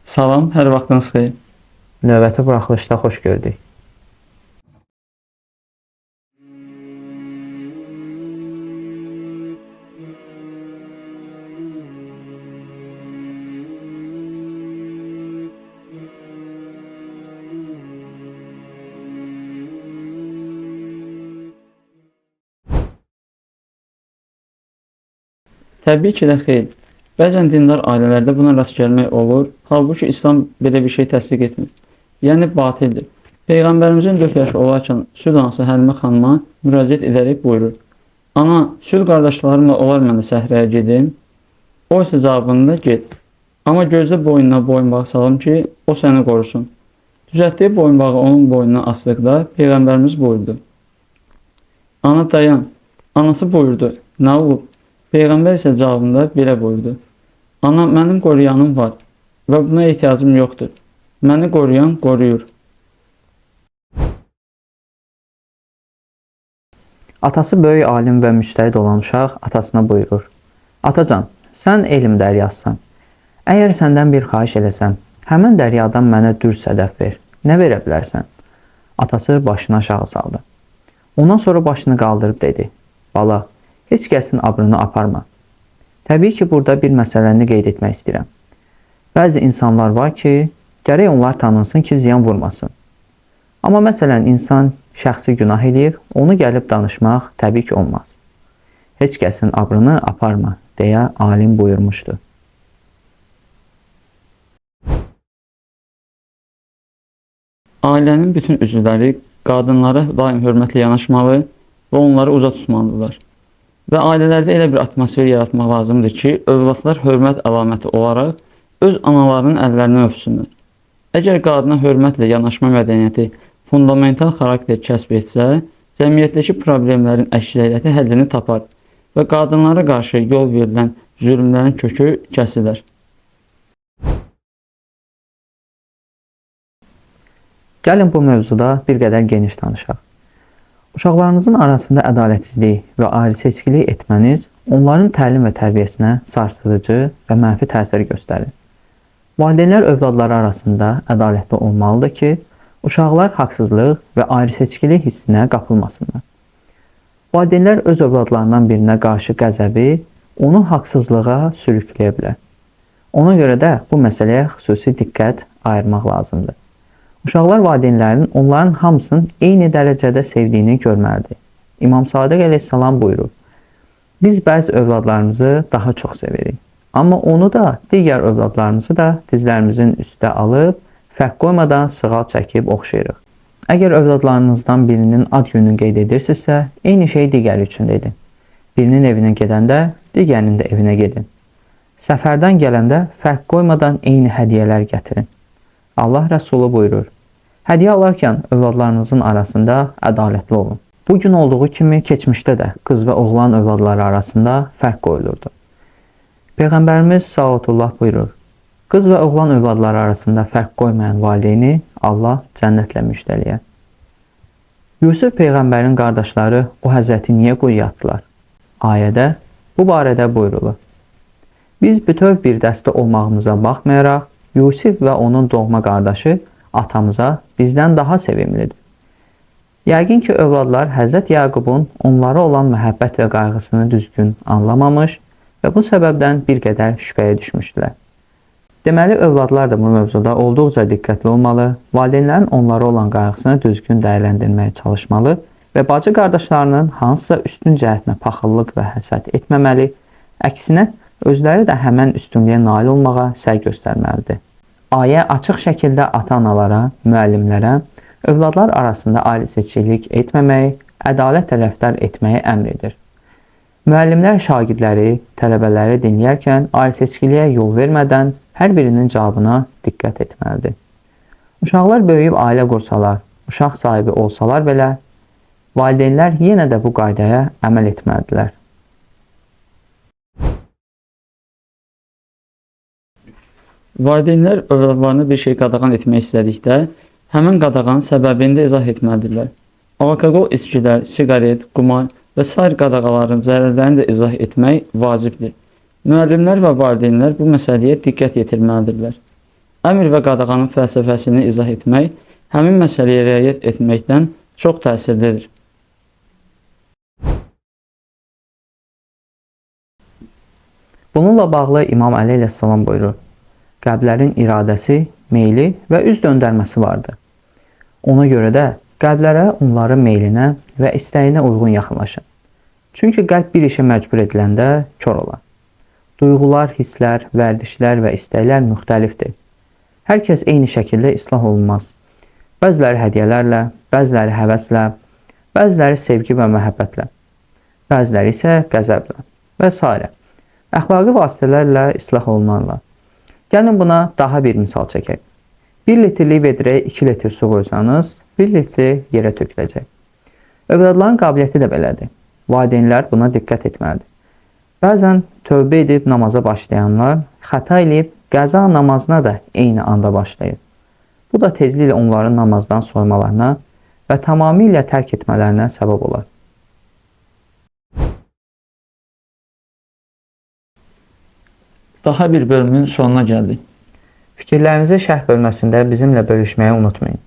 Salam, hər vaxtınız xeyir. Növbəti buraxılışda xoş gördük. Təbii ki də xeyr. Bəzən dindar ailələrdə buna rast gəlmək olur, halbuki İslam belə bir şey təsdiq etmir. Yəni batildir. Peyğəmbərimizin 4 yaşı olarkən süd anası Həlimə xanıma müraciət edərək buyurur: "Ana, süd qardaşlarımla olar mən də səhraya gedim?" O isə cavabında get. Amma gözlə boynuna boyunbağı salım ki, o səni qorusun. Düzəltdiyi boyunbağı onun boynuna asdıqda Peyğəmbərimiz buyurdu: "Ana dayan." Anası buyurdu: "Nə olub?" Peyğəmbər isə cavabında belə buyurdu: "Ana, mənim qoruyanım var və buna ehtiyacım yoxdur. Məni qoruyan qoruyur." Atası böyük alim və müctəhid olan uşaq atasına buyurur: "Atacan, sən elm dəryasısan. Əgər səndən bir xahiş eləsəm, həmin dəryadan mənə dür sədəf ver. Nə verə bilərsən?" Atası başını aşağı saldı. Ondan sonra başını qaldırıb dedi: "Bala, heç kəsin abrını aparma." Təbii ki, burada bir məsələni qeyd etmək istəyirəm. Bəzi insanlar var ki, gərək onlar tanınsın ki, ziyan vurmasın. Amma məsələn, insan şəxsi günah edir, onu gəlib danışmaq təbii ki, olmaz. Heç kəsin abrını aparma, deyə alim buyurmuşdu. Ailənin bütün üzvləri qadınlara daim hörmətlə yanaşmalı və onları uzaq tutmalıdırlar. Və ailələrdə elə bir atmosfer yaratmaq lazımdır ki, övladlar hörmət əlaməti olaraq öz analarının əllərindən öpsünlər. Əgər qadına hörmətlə yanaşma mədəniyyəti fundamental xarakter kəsb etsə, cəmiyyətdəki problemlərin əksəriyyəti həllini tapar və qadınlara qarşı yol verilən zülmlərin kökü kəsilir. Gəlin bu mövzuda bir qədər geniş danışaq. Uşaqlarınızın arasında ədalətsizlik və ayrı-seçkilik etməniz onların təlim və tərbiyəsinə sarsıdıcı və mənfi təsir göstərir. Valideynlər övladları arasında ədalətli olmalıdır ki, uşaqlar haqsızlıq və ayrı-seçkilik hissinə qapılmasınlar. Valideynlər öz övladlarından birinə qarşı qəzəbi onu haqsızlığa sürükləyə bilər. Ona görə də bu məsələyə xüsusi diqqət ayırmaq lazımdır. Uşaqlar valideynlərin onların hamısının eyni dərəcədə sevdiyini görməlidir. İmam Sadiq əleyhissalam buyurur: "Biz bəzi övladlarımızı daha çox sevirik. Amma onu da, digər övladlarımızı da dizlərimizin üstə alıb, fərq qoymadan sığal çəkib oxşayırıq." Əgər övladlarınızdan birinin ad gününü qeyd edirsinizsə, eyni şey digəri üçün edin. Birinin evinə gedəndə, digərinin də evinə gedin. Səfərdən gələndə fərq qoymadan eyni hədiyyələr gətirin. Allah Rəsulu buyurur: "Hədiyyə alarkən övladlarınızın arasında ədalətli olun." Bu gün olduğu kimi keçmişdə də qız və oğlan övladları arasında fərq qoyulurdu. Peyğəmbərimiz sallallahu buyurur: "Qız və oğlan övladları arasında fərq qoymayan valideyni Allah cənnətlə müjdələyər." Yusuf Peyğəmbərin qardaşları o həzrəti niyə quyuya atdılar? Ayədə bu barədə buyurulur: "Biz bütöv bir dəstə olmağımıza baxmayaraq, Yusuf və onun doğma qardaşı atamıza bizdən daha sevimlidir." Yəqin ki, övladlar Həzrət Yaqubun onlara olan məhəbbət və qayğısını düzgün anlamamış və bu səbəbdən bir qədər şübhəyə düşmüşdülər. Deməli, övladlar da bu mövzuda olduqca diqqətli olmalı, valideynlərin onlara olan qayğısını düzgün dəyərləndirməyə çalışmalı və bacı qardaşlarının hansısa üstün cəhətinə paxıllıq və həsəd etməməli, əksinə özləri də həmən üstünlüyə nail olmağa səy göstərməlidir. Ayə açıq şəkildə ata-analara, müəllimlərə, övladlar arasında ayrı-seçkilik etməməyi, ədalətlə rəftar etməyi əmr edir. Müəllimlər şagirdləri, tələbələri dinləyərkən ayrı-seçkiliyə yol vermədən hər birinin cavabına diqqət etməlidir. Uşaqlar böyüyüb ailə qursalar, uşaq sahibi olsalar belə, valideynlər yenə də bu qaydaya əməl etməlidirlər. Valideynlər övladlarına bir şey qadağan etmək istədikdə, həmin qadağanın səbəbini də izah etməlidirlər. Alkoqol, içkilər, siqaret, qumar və sair qadağaların zərərlərini də izah etmək vacibdir. Müəllimlər və valideynlər bu məsələyə diqqət yetirməlidirlər. Əmr və qadağanın fəlsəfəsini izah etmək həmin məsələyə riayət etməkdən çox təsirlidir. Bununla bağlı İmam Əli əleyhissalam buyurur: Qəlblərin iradəsi, meyli və üz döndərməsi vardır. Ona görə də qəlblərə onların meylinə və istəyinə uyğun yaxınlaşın. Çünki qəlb bir işə məcbur ediləndə kör olar. Duyğular, hisslər, vərdişlər və istəklər müxtəlifdir. Hər kəs eyni şəkildə islah olunmaz. Bəziləri hədiyyələrlə, bəziləri həvəslə, bəziləri sevgi və məhəbbətlə, bəziləri isə qəzəblə və s. Əxlaqi vasitələrlə islah olunarlar. Gəlin buna daha bir misal çəkək. 1 litrlik vedrəyə 2 litr su qoysanız, 1 litri yerə töküləcək. Övladların qabiliyyəti də belədir. Valideynlər buna diqqət etməlidir. Bəzən tövbə edib namaza başlayanlar xəta edib qəza namazına da eyni anda başlayır. Bu da tezliklə onların namazdan soymalarına və tamamilə tərk etmələrinə səbəb olar. Daha bir bölümün sonuna gəldik. Fikirlərinizi şərh bölməsində bizimlə bölüşməyi unutmayın.